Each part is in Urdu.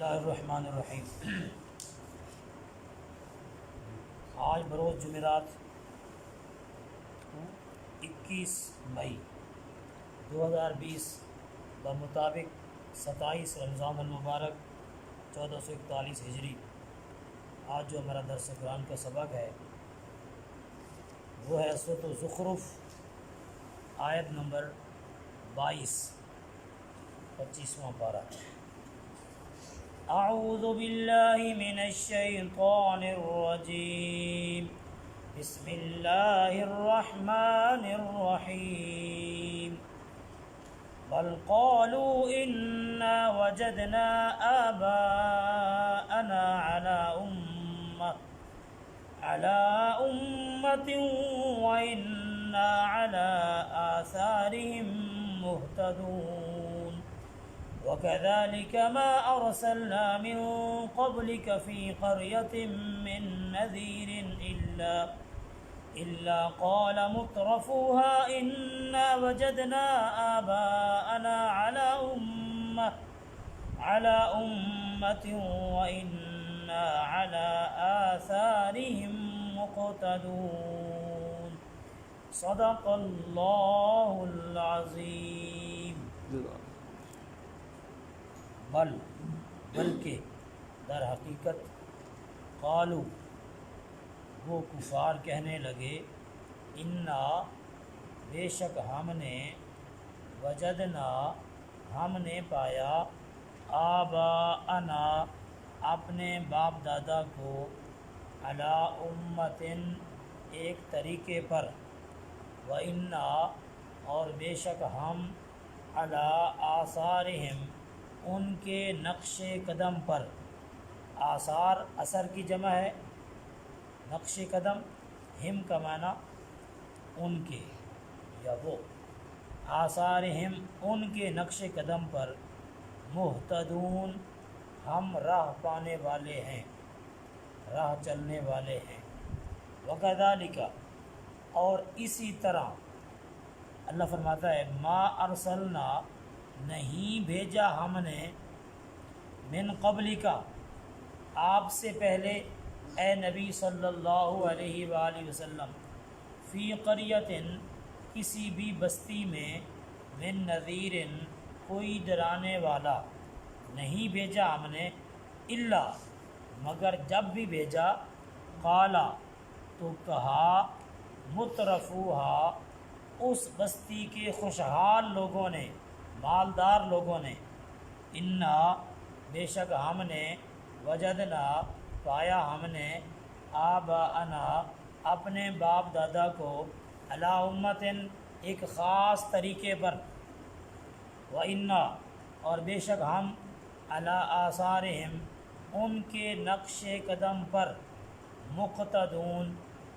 اللہ الرحمن الرحیم۔ آج بروز جمعرات 21 مئی 2020 بمطابق 27 رمضان المبارک 1441 ہجری۔ آج جو ہمارا درس قرآن کا سبق ہے وہ ہے سورۃ الزخرف آیت نمبر 22، 25واں پارہ۔ اعوذ باللہ من الشیطان الرجیم، بسم اللہ الرحمن الرحیم۔ بل قالوا انا وجدنا آباءنا على أمة وإنا على آثارهم مهتدون وكذلك ما أرسلنا من قبلك في قرية من نذير إلا قال مترفوها إنا وجدنا آباءنا على أمة وإنا على آثارهم مقتدون صدق اللہ العظیم۔ بلکہ در حقیقت قالو وہ کفار کہنے لگے، انا بے شک ہم نے، وجدنا ہم نے پایا، آباءنا اپنے باپ دادا کو، علی امتن ایک طریقے پر، وَإِنَّا اور بے شک ہم، علی آثارہم ان کے نقش قدم پر۔ آثار اثر کی جمع ہے، نقش قدم، ہم کا معنی ان کے یا وہ، آثارہم ان کے نقش قدم پر، مہتدون ہم راہ پانے والے ہیں، راہ چلنے والے ہیں۔ وَكَذَلِكَ اور اسی طرح اللہ فرماتا ہے، ما ارسلنا نہیں بھیجا ہم نے، من قبل کا آپ سے پہلے اے نبی صلی اللہ علیہ وآلہ وسلم، فی قریۃ کسی بھی بستی میں، من نذیر کوئی ڈرانے والا نہیں بھیجا ہم نے، الا مگر جب بھی بھیجا، قالا تو کہا، مترفوہا اس بستی کے خوشحال لوگوں نے، مالدار لوگوں نے، انا بے شک ہم نے، وجدنا پایا ہم نے، آباءنا اپنے باپ دادا کو، علی امتن ایک خاص طریقے پر، وَإِنَّا اور بے شک ہم، علی آثارہم ان کے نقش قدم پر، مقتدون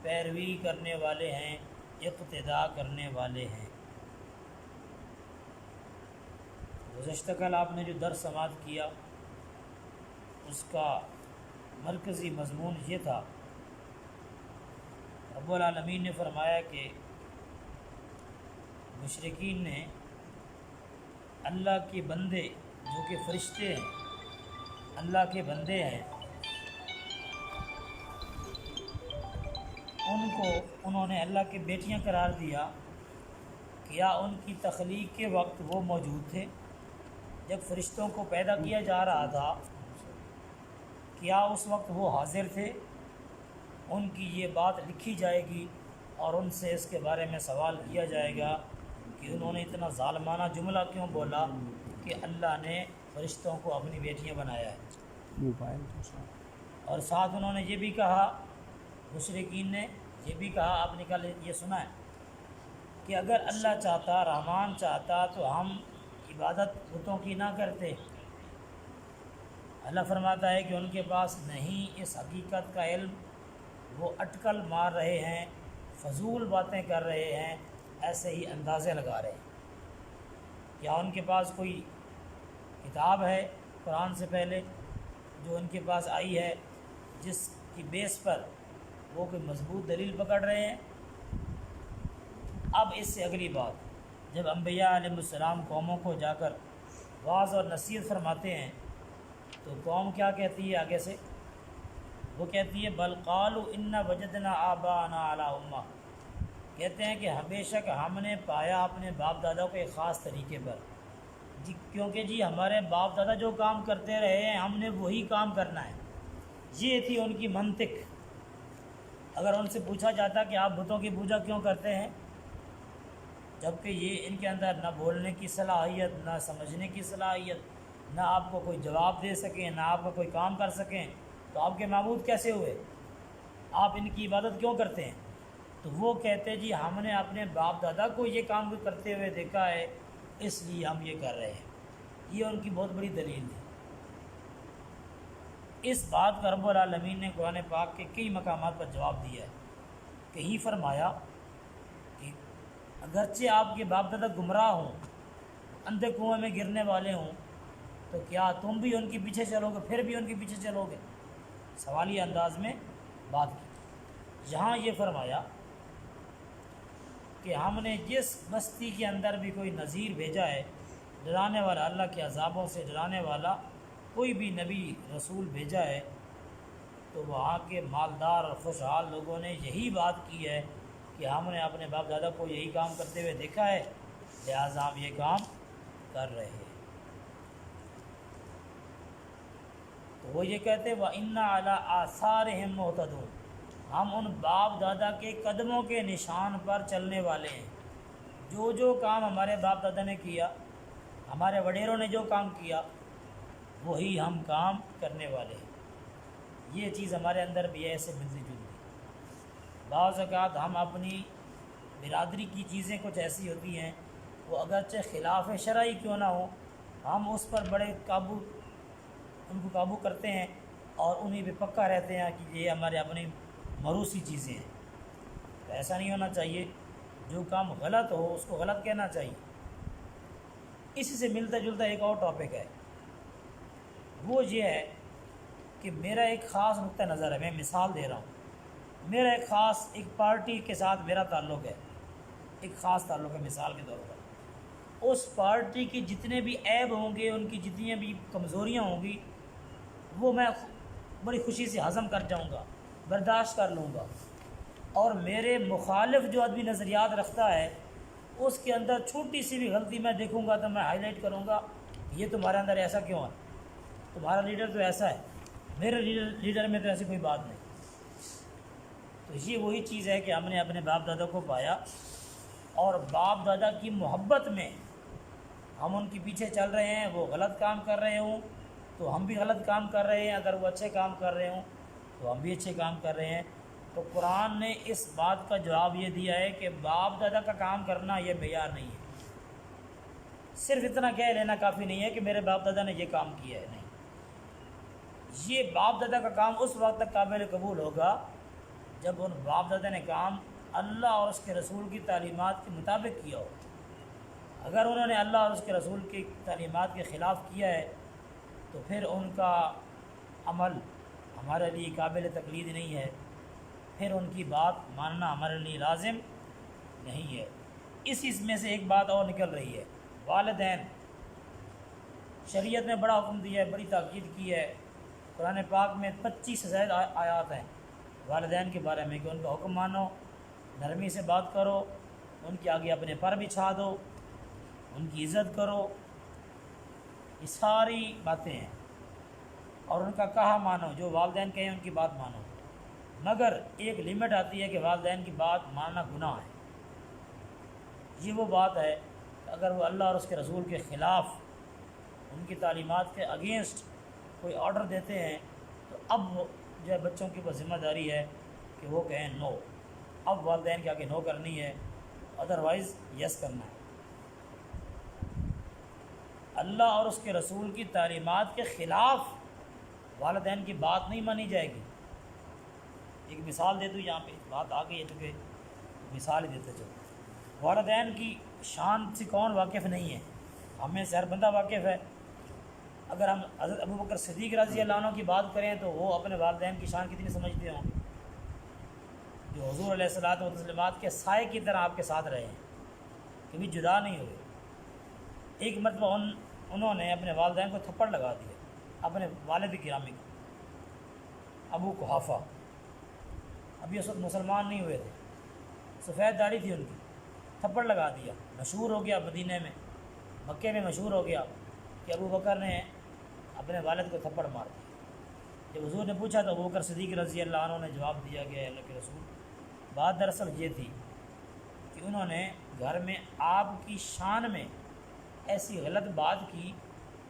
پیروی کرنے والے ہیں، اقتداء کرنے والے ہیں۔ گزشتہ کل آپ نے جو درس سماعت کیا اس کا مرکزی مضمون یہ تھا، رب العالمین نے فرمایا کہ مشرکین نے اللہ کے بندے جو کہ فرشتے ہیں، اللہ کے بندے ہیں، ان کو انہوں نے اللہ کے بیٹیاں قرار دیا۔ کیا ان کی تخلیق کے وقت وہ موجود تھے جب فرشتوں کو پیدا کیا جا رہا تھا؟ کیا اس وقت وہ حاضر تھے؟ ان کی یہ بات لکھی جائے گی اور ان سے اس کے بارے میں سوال کیا جائے گا کہ انہوں نے اتنا ظالمانہ جملہ کیوں بولا کہ اللہ نے فرشتوں کو اپنی بیٹیاں بنایا ہے۔ اور ساتھ انہوں نے یہ بھی کہا، مشرکین نے یہ بھی کہا، آپ نے کل یہ سنا ہے کہ اگر اللہ چاہتا، رحمان چاہتا تو ہم عبادت بتوں کی نہ کرتے۔ اللہ فرماتا ہے کہ ان کے پاس نہیں اس حقیقت کا علم، وہ اٹکل مار رہے ہیں، فضول باتیں کر رہے ہیں، ایسے ہی اندازے لگا رہے ہیں۔ کیا ان کے پاس کوئی کتاب ہے قرآن سے پہلے جو ان کے پاس آئی ہے جس کی بیس پر وہ کوئی مضبوط دلیل پکڑ رہے ہیں؟ اب اس سے اگلی بات، جب انبیاء علیہ السلام قوموں کو جا کر واعظ اور نصیحت فرماتے ہیں تو قوم کیا کہتی ہے آگے سے؟ وہ کہتی ہے بل قالوا ان وجدنا آباءنا علی امہ، کہتے ہیں کہ بے شک ہم نے پایا اپنے باپ دادا کو ایک خاص طریقے پر، جی کیونکہ جی ہمارے باپ دادا جو کام کرتے رہے ہیں ہم نے وہی کام کرنا ہے۔ یہ تھی ان کی منطق۔ اگر ان سے پوچھا جاتا کہ آپ بتوں کی پوجا کیوں کرتے ہیں، جبکہ یہ ان کے اندر نہ بولنے کی صلاحیت، نہ سمجھنے کی صلاحیت، نہ آپ کو کوئی جواب دے سکیں، نہ آپ کا کوئی کام کر سکیں، تو آپ کے معبود کیسے ہوئے؟ آپ ان کی عبادت کیوں کرتے ہیں؟ تو وہ کہتے جی ہم نے اپنے باپ دادا کو یہ کام کرتے ہوئے دیکھا ہے، اس لیے ہم یہ کر رہے ہیں۔ یہ ان کی بہت بڑی دلیل ہے۔ اس بات کا رب العالمین نے قرآن پاک کے کئی مقامات پر جواب دیا ہے۔ کہیں فرمایا کہ اگرچہ آپ کے باپ دادا گمراہ ہوں، اندھے کنویں میں گرنے والے ہوں، تو کیا تم بھی ان کے پیچھے چلو گے؟ پھر بھی ان کے پیچھے چلو گے؟ سوالی انداز میں بات کی۔ یہاں یہ فرمایا کہ ہم نے جس بستی کے اندر بھی کوئی نذیر بھیجا ہے، ڈرانے والا، اللہ کے عذابوں سے ڈرانے والا کوئی بھی نبی رسول بھیجا ہے، تو وہاں کے مالدار اور خوشحال لوگوں نے یہی بات کی ہے کہ ہم نے اپنے باپ دادا کو یہی کام کرتے ہوئے دیکھا ہے، لہٰذا ہم یہ کام کر رہے ہیں۔ تو وہ یہ کہتے ہیں وَإِنَّا عَلَىٰ آثَارِهِمْ مُهْتَدُونَ، ہم ان باپ دادا کے قدموں کے نشان پر چلنے والے ہیں۔ جو جو کام ہمارے باپ دادا نے کیا، ہمارے وڈیروں نے جو کام کیا، وہی ہم کام کرنے والے ہیں۔ یہ چیز ہمارے اندر بھی ایسے ملتی جلتی۔ بعض اوقات ہم اپنی برادری کی چیزیں کچھ ایسی ہوتی ہیں، وہ اگرچہ خلاف شرعی کیوں نہ ہو، ہم اس پر بڑے ان کو قابو کرتے ہیں اور انہیں بھی پکا رہتے ہیں کہ یہ ہمارے اپنی موروثی چیزیں ہیں۔ تو ایسا نہیں ہونا چاہیے۔ جو کام غلط ہو اس کو غلط کہنا چاہیے۔ اسی سے ملتا جلتا ایک اور ٹاپک ہے، وہ یہ ہے کہ میرا ایک خاص نقطہ نظر ہے، میں مثال دے رہا ہوں۔ میرا ایک خاص ایک پارٹی کے ساتھ میرا تعلق ہے، ایک خاص تعلق ہے مثال کے طور پر۔ اس پارٹی کی جتنے بھی عیب ہوں گے، ان کی جتنی بھی کمزوریاں ہوں گی، وہ میں بڑی خوشی سے ہضم کر جاؤں گا، برداشت کر لوں گا۔ اور میرے مخالف جو آدمی نظریات رکھتا ہے، اس کے اندر چھوٹی سی بھی غلطی میں دیکھوں گا تو میں ہائی لائٹ کروں گا، یہ تمہارے اندر ایسا کیوں ہے؟ تمہارا لیڈر تو ایسا ہے، میرے لیڈر میں تو ایسی کوئی بات نہیں۔ تو یہ وہی چیز ہے کہ ہم نے اپنے باپ دادا کو پایا، اور باپ دادا کی محبت میں ہم ان کے پیچھے چل رہے ہیں۔ وہ غلط کام کر رہے ہوں تو ہم بھی غلط کام کر رہے ہیں، اگر وہ اچھے کام کر رہے ہوں تو ہم بھی اچھے کام کر رہے ہیں۔ تو قرآن نے اس بات کا جواب یہ دیا ہے کہ باپ دادا کا کام کرنا یہ معیار نہیں ہے۔ صرف اتنا کہہ لینا کافی نہیں ہے کہ میرے باپ دادا نے یہ کام کیا ہے، نہیں۔ یہ باپ دادا کا کام اس وقت تک قابل قبول ہوگا جب ان باپ دادا نے کام اللہ اور اس کے رسول کی تعلیمات کے مطابق کیا ہو۔ اگر انہوں نے اللہ اور اس کے رسول کی تعلیمات کے خلاف کیا ہے تو پھر ان کا عمل ہمارے لیے قابل تقلید نہیں ہے، پھر ان کی بات ماننا ہمارے لیے لازم نہیں ہے۔ اس میں سے ایک بات اور نکل رہی ہے، والدین۔ شریعت نے بڑا حکم دیا ہے، بڑی تاکید کی ہے۔ قرآن پاک میں 25 سے زائد آیات ہیں والدین کے بارے میں کہ ان کا حکم مانو، نرمی سے بات کرو، ان کے آگے اپنے پر بچھا دو، ان کی عزت کرو، یہ ساری باتیں ہیں۔ اور ان کا کہا مانو، جو والدین کہیں ان کی بات مانو، مگر ایک لمٹ آتی ہے کہ والدین کی بات ماننا گناہ ہے۔ یہ وہ بات ہے کہ اگر وہ اللہ اور اس کے رسول کے خلاف، ان کی تعلیمات کے اگینسٹ کوئی آرڈر دیتے ہیں، تو اب جو ہے بچوں کی بس ذمہ داری ہے کہ وہ کہیں نو۔ اب والدین کے آگے نو کرنی ہے، ادروائز یس کرنا ہے۔ اللہ اور اس کے رسول کی تعلیمات کے خلاف والدین کی بات نہیں مانی جائے گی۔ ایک مثال دے دوں، یہاں پہ بات آ گئی ہے تو کہ مثال ہی دیتے چلو۔ والدین کی شان سے کون واقف نہیں ہے؟ ہمیں سے ہر بندہ واقف ہے۔ اگر ہم حضرت ابو بکر صدیق رضی اللہ عنہ کی بات کریں تو وہ اپنے والدین کی شان کتنی سمجھتے ہوں، جو حضور علیہ الصلوۃ والتسلیمات کے سائے کی طرح آپ کے ساتھ رہے ہیں، کبھی جدا نہیں ہوئے۔ ایک مرتبہ انہوں نے اپنے والدین کو تھپڑ لگا دیا، اپنے والد گرامی کا، ابو قحافہ، ابھی اس وقت مسلمان نہیں ہوئے تھے، سفید داڑھی تھی ان کی، تھپڑ لگا دیا، مشہور ہو گیا مدینے میں، مکے میں مشہور ہو گیا کہ ابو بکر نے اپنے والد کو تھپڑ مار دیا۔ جب حضور نے پوچھا تو ابو بکر صدیق رضی اللہ عنہ نے جواب دیا کہ اللہ کے رسول، بات دراصل یہ تھی کہ انہوں نے گھر میں آپ کی شان میں ایسی غلط بات کی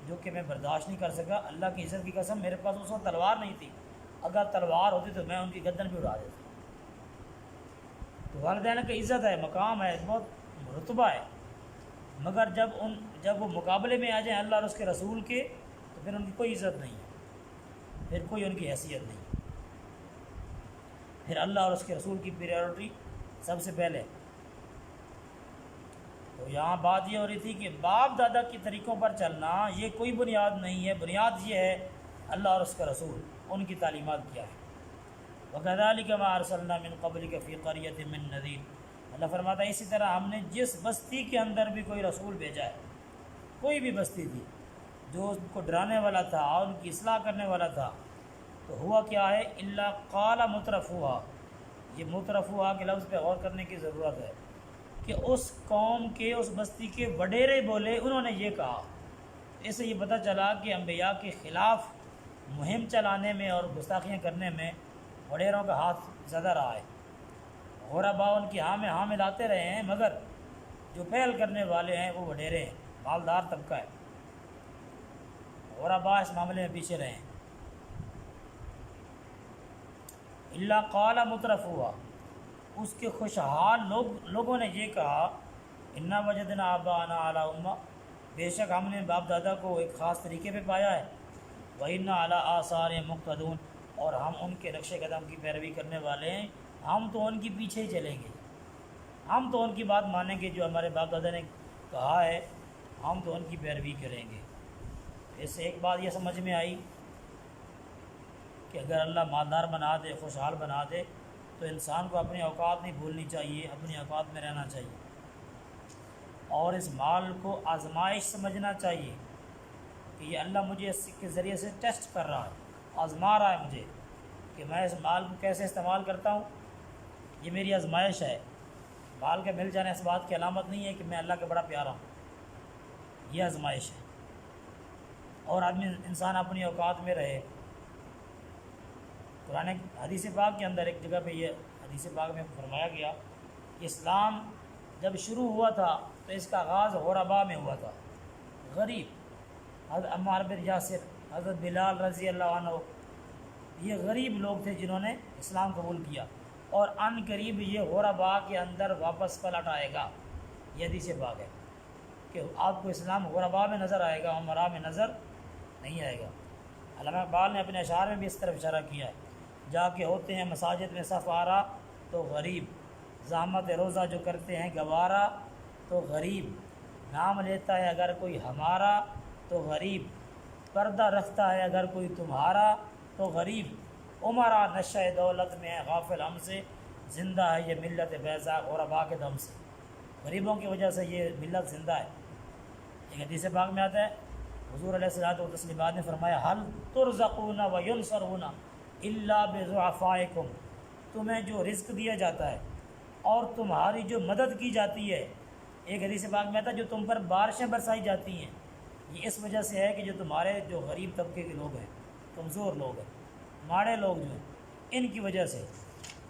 جو کہ میں برداشت نہیں کر سکا، اللہ کی عزت کی قسم میرے پاس اس وقت تلوار نہیں تھی، اگر تلوار ہوتی تو میں ان کی گردن بھی اڑا دیتا۔ تو والدین کی عزت ہے، مقام ہے، بہت رتبہ ہے، مگر جب وہ مقابلے میں آ جائیں اللہ اور اس کے رسول کے تو پھر ان کی کوئی عزت نہیں ہے، پھر کوئی ان کی حیثیت نہیں، پھر اللہ اور اس کے رسول کی پریورٹی سب سے پہلے۔ تو یہاں بات یہ ہو رہی تھی کہ باپ دادا کے طریقوں پر چلنا یہ کوئی بنیاد نہیں ہے، بنیاد یہ ہے اللہ اور اس کا رسول، ان کی تعلیمات کیا ہے۔ وَكَذَلِكَ مَا أَرْسَلْنَا مِن قَبْلِكَ فِي قَرْيَةٍ مِّن نَذِيرٍ، اللہ فرماتا ہے اسی طرح ہم نے جس بستی کے اندر بھی کوئی رسول بھیجا ہے، کوئی بھی بستی تھی جو ان کو ڈرانے والا تھا اور ان کی اصلاح کرنے والا تھا، تو ہوا کیا ہے، الا قال مترفوها، یہ مترفوها کے لفظ پہ غور کرنے کی ضرورت ہے کہ اس قوم کے، اس بستی کے وڈیرے بولے، انہوں نے یہ کہا۔ اس سے یہ پتہ چلا کہ انبیاء کے خلاف مہم چلانے میں اور گستاخیاں کرنے میں وڈیروں کا ہاتھ زیادہ رہا ہے۔ غرباء ان کی ہاں میں ہاں ملاتے رہے ہیں، مگر جو پہل کرنے والے ہیں وہ وڈیرے ہیں، مالدار طبقہ ہے۔ غرباء اس معاملے میں پیچھے رہے ہیں۔ الا قال مترفوها، اس کے خوشحال لوگوں نے یہ کہا، انا وجدنا آباءنا علی امہ، بے شک ہم نے باپ دادا کو ایک خاص طریقے پہ پایا ہے، وَإِنَّا عَلَىٰ آثَارِهِم مُقْتَدُونَ، اور ہم ان کے نقش قدم کی پیروی کرنے والے ہیں، ہم تو ان کے پیچھے ہی چلیں گے، ہم تو ان کی بات مانیں گے، جو ہمارے باپ دادا نے کہا ہے ہم تو ان کی پیروی کریں گے۔ اس سے ایک بات یہ سمجھ میں آئی کہ اگر اللہ مالدار بنا دے، خوشحال بنا دے، تو انسان کو اپنی اوقات نہیں بھولنی چاہیے، اپنی اوقات میں رہنا چاہیے، اور اس مال کو آزمائش سمجھنا چاہیے کہ یہ اللہ مجھے اس کے ذریعے سے ٹیسٹ کر رہا ہے، آزما رہا ہے مجھے کہ میں اس مال کو کیسے استعمال کرتا ہوں، یہ میری آزمائش ہے۔ مال کے مل جانے اس بات کی علامت نہیں ہے کہ میں اللہ کا بڑا پیارا ہوں، یہ آزمائش ہے، اور آدمی انسان اپنی اوقات میں رہے۔ قرآن حدیث پاک کے اندر ایک جگہ پہ یہ حدیث پاک میں فرمایا گیا کہ اسلام جب شروع ہوا تھا تو اس کا آغاز غرباء میں ہوا تھا، غریب، حضرت عمار بن یاسر، حضرت بلال رضی اللہ عنہ، یہ غریب لوگ تھے جنہوں نے اسلام قبول کیا، اور ان قریب یہ غرباء کے اندر واپس پلٹ آئے گا۔ یہ حدیث پاک ہے کہ آپ کو اسلام غرباء میں نظر آئے گا، عمراء میں نظر نہیں آئے گا۔ علامہ اقبال نے اپنے اشعار میں بھی اس طرف اشارہ کیا ہے، جا کے ہوتے ہیں مساجد میں صف آرا تو غریب، زحمت روزہ جو کرتے ہیں گوارا تو غریب، نام لیتا ہے اگر کوئی ہمارا تو غریب، پردہ رکھتا ہے اگر کوئی تمہارا تو غریب، عمرا نشہ دولت میں ہے غافل ہم سے، زندہ ہے یہ ملت بیضا غرباء کے دم سے، غریبوں کی وجہ سے یہ ملت زندہ ہے۔ ایک حدیث پاک میں آتا ہے، حضور علیہ الصلوۃ والتسلیمات نے فرمایا، حل ترزقون وینصرون الا بضعفائکم، تمہیں جو رزق دیا جاتا ہے اور تمہاری جو مدد کی جاتی ہے، ایک حدیث پاک میں آتا ہے جو تم پر بارشیں برسائی جاتی ہیں، یہ اس وجہ سے ہے کہ جو تمہارے جو غریب طبقے کے لوگ ہیں، کمزور لوگ ہیں، ماڑے لوگ جو ہیں، ان کی وجہ سے۔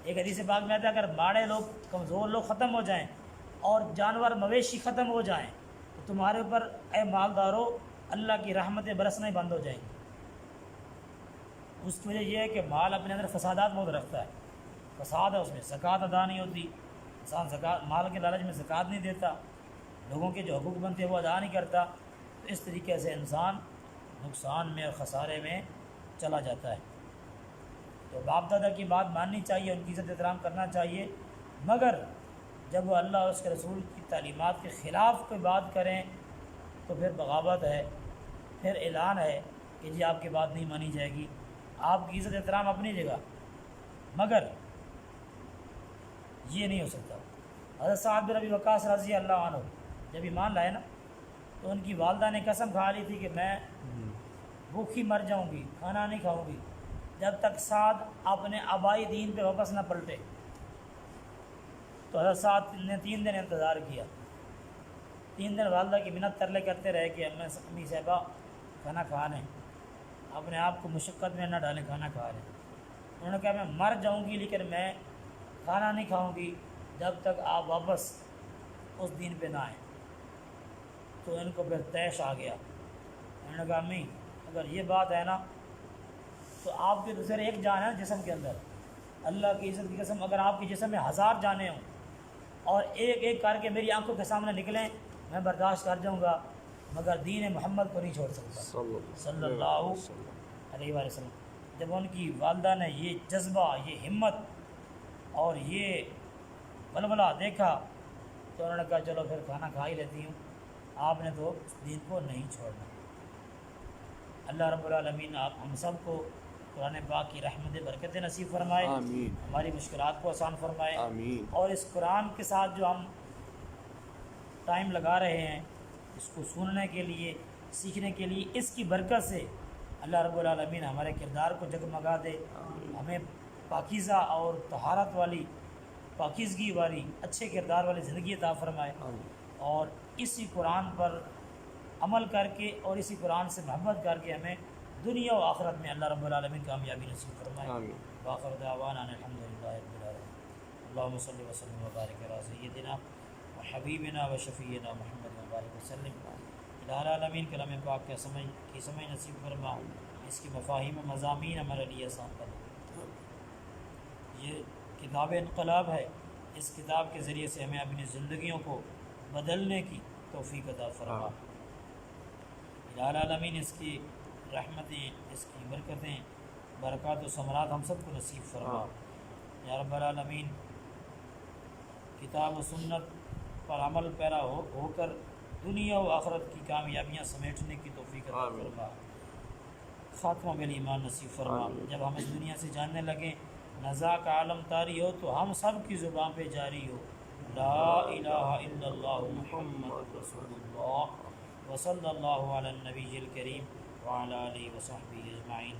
ایک حدیث پاک میں آتا ہے اگر ماڑے لوگ، کمزور لوگ ختم ہو جائیں اور جانور مویشی ختم ہو جائیں تو تمہارے اوپر اے مالدارو اللہ کی رحمتیں برسنا ہی بند ہو جائیں گی۔ اس کی وجہ یہ ہے کہ مال اپنے اندر فسادات بہت رکھتا ہے، فساد ہے اس میں، زکوٰۃ ادا نہیں ہوتی، انسان زکوٰۃ مال کے لالچ میں زکوٰۃ نہیں دیتا، لوگوں کے جو حقوق بنتے ہیں وہ ادا نہیں کرتا، تو اس طریقے سے انسان نقصان میں اور خسارے میں چلا جاتا ہے۔ تو باپ دادا کی بات ماننی چاہیے، ان کی عزت احترام کرنا چاہیے، مگر جب وہ اللہ اور اس کے رسول کی تعلیمات کے خلاف کوئی بات کریں تو پھر بغاوت ہے، پھر اعلان ہے کہ جی آپ کی بات نہیں مانی جائے گی۔ آپ کی عزت احترام اپنی جگہ، مگر یہ نہیں ہو سکتا۔ حضرت سعد بن ابی وقاص رضی اللہ عنہ جب ایمان لائے نا تو ان کی والدہ نے قسم کھا لی تھی کہ میں بھوکی مر جاؤں گی، کھانا نہیں کھاؤں گی جب تک سعد اپنے آبائی دین پہ واپس نہ پلٹے۔ تو حضرت سعد نے 3 دن انتظار کیا، 3 دن والدہ کی منت ترلے کرتے رہے کہ امی صاحبہ کھانا کھا لیں، اپنے آپ کو مشقت میں نہ ڈالیں، کھانا کھا لیں۔ انہوں نے کہا میں مر جاؤں گی لیکن میں کھانا نہیں کھاؤں گی جب تک آپ واپس اس دین پہ نہ آئیں۔ تو ان کو پھر طیش آ گیا، انہوں نے کہا امی اگر یہ بات ہے نا تو آپ کے دوسرے ایک جان ہے جسم کے اندر، اللہ کی عزت کی قسم اگر آپ کے جسم میں 1000 جانیں ہوں اور ایک ایک کر کے میری آنکھوں کے سامنے نکلیں میں برداشت کر جاؤں گا، مگر دین محمد کو نہیں چھوڑ سکتا صلی اللہ علیہ وآلہ وسلم۔ جب ان کی والدہ نے یہ جذبہ، یہ ہمت اور یہ ولولہ دیکھا تو انہوں نے کہا چلو پھر کھانا کھا ہی لیتی ہوں، آپ نے تو اس دین کو نہیں چھوڑنا۔ اللہ رب العالمین آپ ہم سب کو قرآن پاک کی رحمت برکت نصیب فرمائے، آمین، ہماری مشکلات کو آسان فرمائے، آمین، اور اس قرآن کے ساتھ جو ہم ٹائم لگا رہے ہیں اس کو سننے کے لیے، سیکھنے کے لیے، اس کی برکت سے اللہ رب العالمین ہمارے کردار کو جگمگا دے، ہمیں پاکیزہ اور طہارت والی، پاکیزگی والی، اچھے کردار والی زندگی عطا فرمائے، اور اسی قرآن پر عمل کر کے اور اسی قرآن سے محبت کر کے ہمیں دنیا و آخرت میں اللہ رب العالمین کامیابی نصیب فرمائے۔ آمین۔ وآخر دعوانا الحمدللہ رب العالمین۔ اللہم صلی وسلم وبارک علی سیدنا و حبیبنا و شفیعنا محمد وبارک وسلم۔ الہ العالمین کلام پاک کے سمجھ نصیب فرما، اس کی مفاہیم و مضامین ہمارے لیے آسان کر۔ یہ کتاب انقلاب ہے، اس کتاب کے ذریعے سے ہمیں اپنی زندگیوں کو بدلنے کی توفیق عطا فرما۔ الہ العالمین اس کی رحمتیں، اس کی برکتیں، برکات و ثمرات ہم سب کو نصیب فرما۔ یا رب العالمین کتاب و سنت پر عمل پیرا ہو کر دنیا و آخرت کی کامیابیاں سمیٹنے کی توفیق عطا فرما، خاتمہ بالایمان نصیب فرما۔ جب ہم اس دنیا سے جاننے لگیں نزا کا عالم طاری ہو تو ہم سب کی زبان پہ جاری ہو لا الہ الا اللہ محمد رسول اللہ، وصلی اللہ علی النبی الکریم وعلی آلہ وصحبہ اجمعین۔